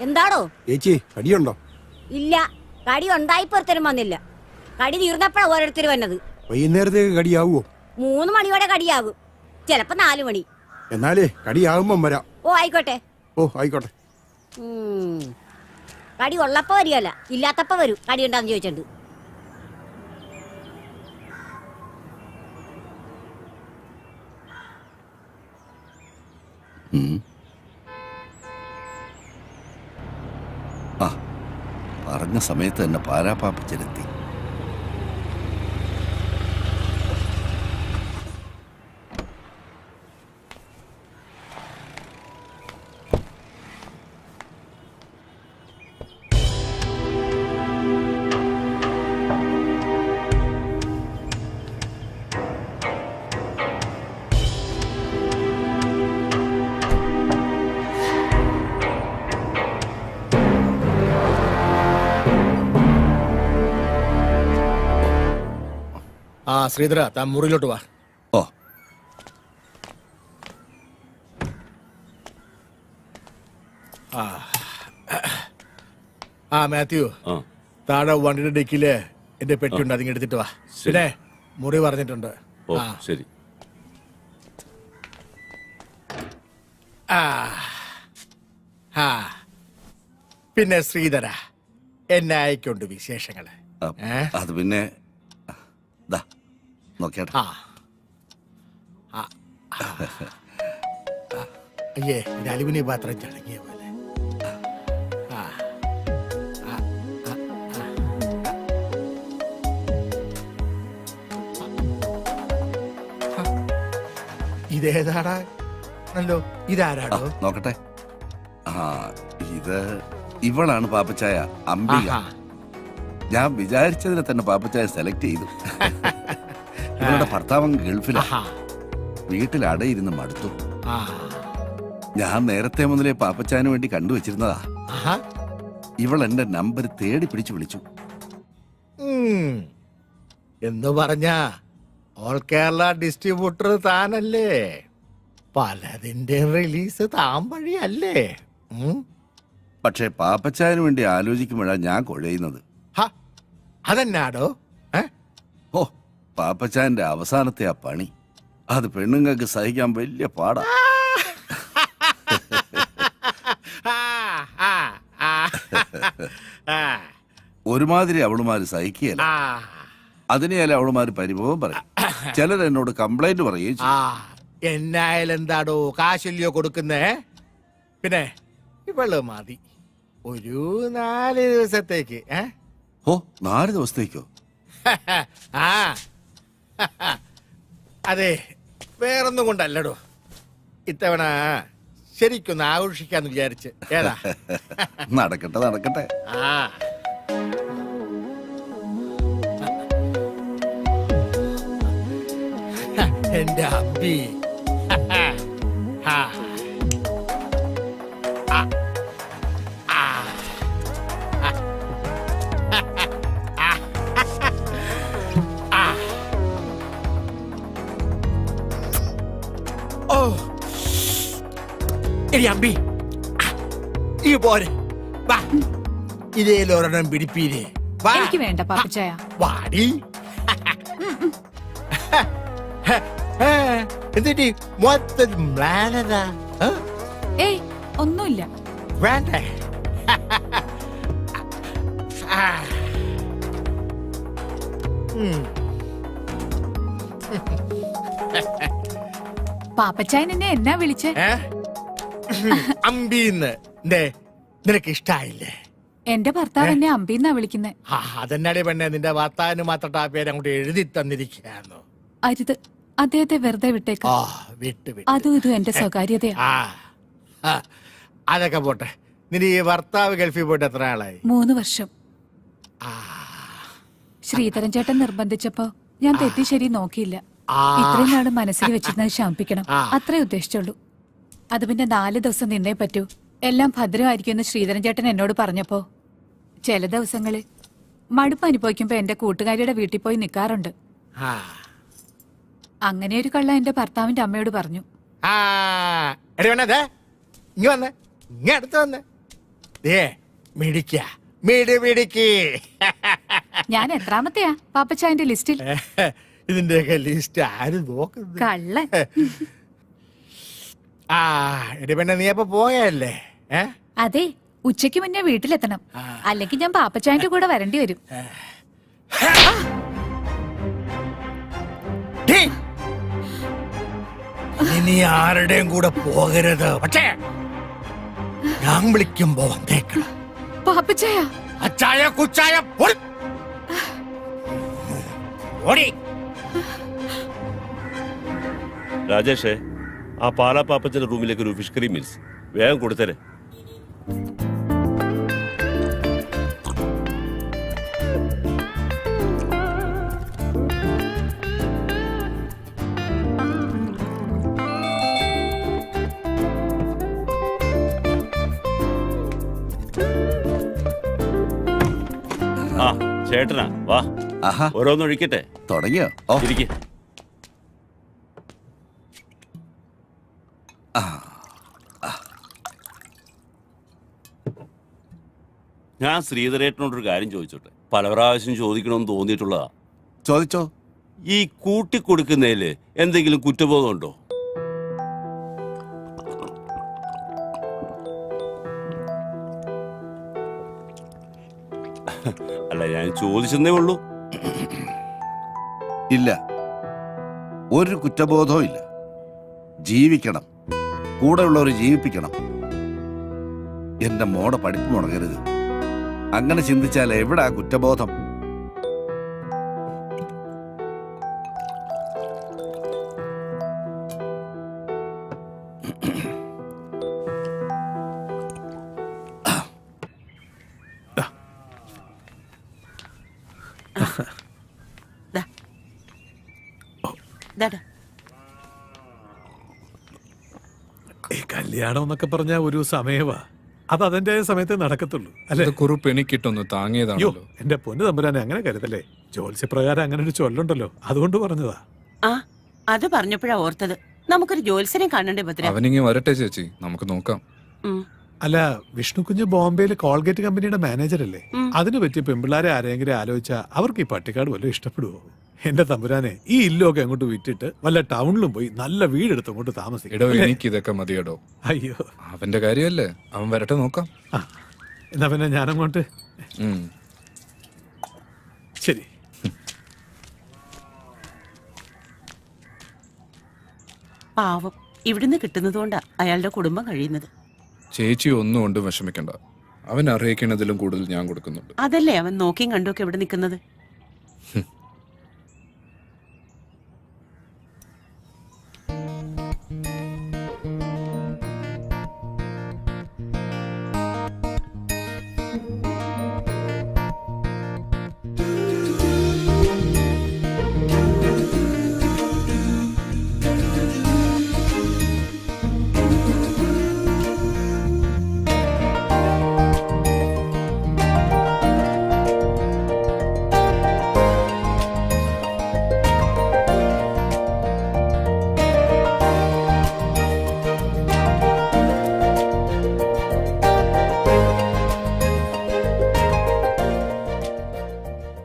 എന്താണോ ചേച്ചി കടിയുണ്ടോ? ഇല്ല, കടി ഉണ്ടായിപ്പൊരുത്തരും വന്നില്ല. കടി തീർന്നപ്പോഴാണ് ഓരോരുത്തർ വന്നത്. വൈകുന്നേരത്തേക്ക് കടിയാവോ? 3 മണിയോടെ കടിയാകും, ചിലപ്പോ 4 മണി. എന്നാലേ കടിയാകുമ്പം വരാം. ഓ ആയിക്കോട്ടെ. ആയിക്കോട്ടെ. കടി ഉള്ളപ്പോ വരികയല്ല, ഇല്ലാത്തപ്പോ വരും. കടി ഉണ്ടാന്ന് ചോദിച്ചിട്ടുണ്ട്. പറഞ്ഞ സമയത്ത് തന്നെ പാരാപ്പാപ്പച്ചെത്തി. ശ്രീധര, താൻ മുറിയിലോട്ട് വാ. ഓ, മാത്യു, താഴെ വണ്ടിയുടെ ഡിക്കില് എന്റെ പെട്ടിയുണ്ട്, അതിങ്ങ് എടുത്തിട്ട് വാ. പിന്നെ മുറി പറഞ്ഞിട്ടുണ്ട്. ശരി. പിന്നെ ശ്രീധര, എന്നെ അയക്കൊണ്ട് വിശേഷങ്ങള്. അത് പിന്നെ നോക്കിയാട്ടെ. അയ്യേ, അലുമിനിയ പാത്രം ചടങ്ങിയ പോലെ. ഇതേതാടാ? നല്ലോ, ഇതാരാടോ? നോക്കട്ടെ. ഇത് ഇവളാണ് പാപ്പച്ചായ, അംബിക. ഞാൻ വിചാരിച്ചതിനെ തന്നെ പാപ്പച്ചായ സെലക്ട് ചെയ്തു. ഇവളുടെ ഭർത്താവൻ ഗൾഫിലാ. വീട്ടിൽ അടയിരുന്ന് മടുത്തു. ഞാൻ നേരത്തെ മുതലേ പാപ്പച്ചായന് വേണ്ടി കണ്ടുവച്ചിരുന്നതാ. ഇവൾ എന്റെ നമ്പർ തേടി പിടിച്ചു വിളിച്ചു. എന്ന് പറഞ്ഞ ഓൾ കേരള ഡിസ്ട്രിബ്യൂട്ടർ താനല്ലേ? പലതിന്റെ റിലീസ് താൻ വഴിയല്ലേ? പക്ഷെ പാപ്പച്ചായന് വേണ്ടി ആലോചിക്കുമ്പോഴാണ് ഞാൻ കുഴയുന്നത്. അതെന്നാടോ? ഓ, പാപ്പച്ചായന്റെ അവസാനത്തെ ആ പണി, അത് പെണ്ണുങ്ങൾക്ക് സഹിക്കാൻ വലിയ പാടാ. ഒരുമാതിരി അവളുമാര് സഹിക്കുകയല്ല. അതിനെയല്ല അവളുമാര് പരിഭവം പറയും. ചിലർ എന്നോട് കംപ്ലൈന്റ് പറയുകയും ചെയ്യും. എന്നായാലും എന്താടോ, കാശല്യോ കൊടുക്കുന്നേ? പിന്നെ ഇവള് മതി ഒരു 4 ദിവസത്തേക്ക്. ഓ, 4 ദിവസത്തേക്കോ? അതെ, വേറൊന്നും കൊണ്ടല്ലടോ. ഇത്തവണ ശരിക്കൊന്ന് ആഘോഷിക്കാന്ന് വിചാരിച്ച്. ഏതാ? നടക്കട്ടെ നടക്കട്ടെ. എന്റെ അമ്പി. അമ്പി, ഈ പോരെ, ഇതേലൊരെണ്ണം പിടിപ്പീരേ. എനിക്ക് വേണ്ട പാപ്പച്ചായ. വാടി. എന്നിട്ട് മൊത്തം മ്ലാനതാ. ഏയ്, ഒന്നുമില്ല. വേണ്ടേ? പാപ്പച്ചായൻ എന്നെ എന്നാ വിളിച്ചേ? അമ്പീന്ന്. നിനക്ക് ഇഷ്ടായില്ലേ? എന്റെ ഭർത്താവ് എന്നെ അമ്പീന്നാ വിളിക്കുന്നേ. അതെന്നാടി പെണ്ണെ, നിന്റെ ഭർത്താവിന് മാത്രം ആ പേര് അങ്ങോട്ട് എഴുതി തന്നിരിക്കുകയാണോ? അരുത്, അദ്ദേഹത്തെ വെറുതെ വിട്ടേക്കാം. അതും ഇതും എന്റെ സ്വകാര്യതയാ. അതൊക്കെ പോട്ടെ. നിന്റെ ഈ ഭർത്താവ് ഗൾഫിൽ പോയിട്ട് എത്ര ആളായി? 3 വർഷം. ശ്രീധരൻ ചേട്ടൻ നിർബന്ധിച്ചപ്പോ ഞാൻ തെറ്റി ശരി നോക്കിയില്ല. ഇത്രയും നാള് മനസ്സിൽ വെച്ചിരുന്നത് ശമിപ്പിക്കണം, അത്രേ ഉദ്ദേശിച്ചുള്ളൂ. അത് പിന്നെ 4 ദിവസം നിന്നേ പറ്റൂ. എല്ലാം ഭദ്രമായിരിക്കുമെന്ന് ശ്രീധരൻ ചേട്ടൻ എന്നോട് പറഞ്ഞപ്പോ ചില ദിവസങ്ങളിൽ മടുപ്പ് അനുഭവിക്കുമ്പോ എന്റെ കൂട്ടുകാരിയുടെ വീട്ടിൽ പോയി നിൽക്കാറുണ്ട്. അങ്ങനെ ഒരു കള്ള എന്റെ ഭർത്താവിന്റെ അമ്മയോട് പറഞ്ഞു. ദേ മിടിക്ക മിടിക്ക്. ഞാൻ എത്രാമത്തെയാ പാപ്പച്ചായന്റെ ലിസ്റ്റിൽ? ഇതിന്റെയൊക്കെ ലിസ്റ്റ് ആരും നോക്കുന്നു? കള്ളൻ. ആ എടി പെണ്ണെ, നീ അപ്പൊ പോയല്ലേ? അതെ, ഉച്ചയ്ക്ക് മുന്നേ വീട്ടിലെത്തണം, അല്ലെങ്കിൽ ഞാൻ പാപ്പച്ചായന്റെ കൂടെ വരേണ്ടി വരും. ഇനി ആരുടെയും കൂടെ പോകരുത്. പക്ഷേ ഞാൻ വിളിക്കുമ്പോ വന്നേക്കണം. പാപ്പച്ചായ, അച്ചായ കുച്ചായ ഓടി. രാജേഷേ, ആ പാലാ പാപ്പച്ചന്റെ റൂമിലേക്ക് ഒരു ഫിഷ് കറി മീൽസ് വേഗം കൊടുത്തരെ. ആ ചേട്ടനാ, വാ ആഹാ, ഓരോന്നൊഴിക്കട്ടെ. തുടങ്ങിയോ? ഓ, ഇരിക്കെ. ഞാൻ ശ്രീധരേട്ടനോടൊരു കാര്യം ചോദിച്ചോട്ടെ, പല പ്രാവശ്യം ചോദിക്കണമെന്ന് തോന്നിയിട്ടുള്ളതാ. ചോദിച്ചോ. ഈ കൂട്ടിക്കൊടുക്കുന്നതില് എന്തെങ്കിലും കുറ്റബോധം ഉണ്ടോ? അല്ല, ഞാൻ ചോദിച്ചെന്നേ ഉള്ളൂ. ഇല്ല, ഒരു കുറ്റബോധവും ഇല്ല. ജീവിക്കണം, കൂടെയുള്ളവരെ ജീവിപ്പിക്കണം. എന്റെ മോടെ പഠിപ്പ് മുടങ്ങരുത്. അങ്ങനെ ചിന്തിച്ചാൽ എവിടാ കുറ്റബോധം? ഈ കല്യാണം എന്നൊക്കെ പറഞ്ഞ ഒരു സമയവാ, അത് അതിന്റെ സമയത്ത് നടക്കത്തുള്ളൂ അല്ലെ? കുറിപ്പ് എനിക്കിട്ടൊന്ന് അയ്യോ, താങ്ങിയതാണല്ലോ. എന്റെ പൊന്നു തമ്പുരാനെ അങ്ങനെ കരുതല്ലേ. ജോത്സ്യപ്രകാരം അങ്ങനെ ഒരു ചൊല്ലുണ്ടല്ലോ, അതുകൊണ്ട് പറഞ്ഞതാ. ആ അത് പറഞ്ഞപ്പോഴാ ഓർത്തത്, നമുക്കൊരു ജോത്സനെ കാണണ്ടേ ഭദ്ര? അവനിങ്ങി വരട്ടെ ചേച്ചി, നമുക്ക് നോക്കാം. അല്ല, വിഷ്ണു കുഞ്ഞ് ബോംബെയിൽ കോൾഗേറ്റ് കമ്പനിയുടെ മാനേജർ അല്ലേ? അതിന് പറ്റിയ പെമ്പിള്ളാരെ ആരെങ്കിലും ആലോചിച്ചാ അവർക്ക് ഈ പട്ടിക്കാട് വല്ലതും ഇഷ്ടപ്പെടുവോ? എന്റെ തമ്പുരാനെ, ഈ ഇല്ലൊക്കെ അങ്ങോട്ട് വിറ്റിട്ട് വല്ല ടൗണിലും പോയി നല്ല വീടെടുത്ത് അങ്ങോട്ട് താമസിക്കും. എടോ, എനിക്ക് ഇതൊക്കെ മതിയടോ. അയ്യോ, അവന്റെ കാര്യമല്ലേ, അവൻ വരട്ടെ നോക്കാം. ആ എന്നാ പിന്നെ ഞാനങ്ങോട്ട്. ഉം. ശരി. പാവം, ഇവിടുന്ന് കിട്ടുന്നതുകൊണ്ടാ അയാളുടെ കുടുംബം കഴിയുന്നത്. ചേച്ചി ഒന്നും കൊണ്ടും വിഷമിക്കണ്ട, അവൻ അറിയിക്കുന്നതിലും കൂടുതൽ ഞാൻ കൊടുക്കുന്നുണ്ട്. അതല്ലേ അവൻ നോക്കിയും കണ്ടുമൊക്കെ ഇവിടെ നിൽക്കുന്നത്.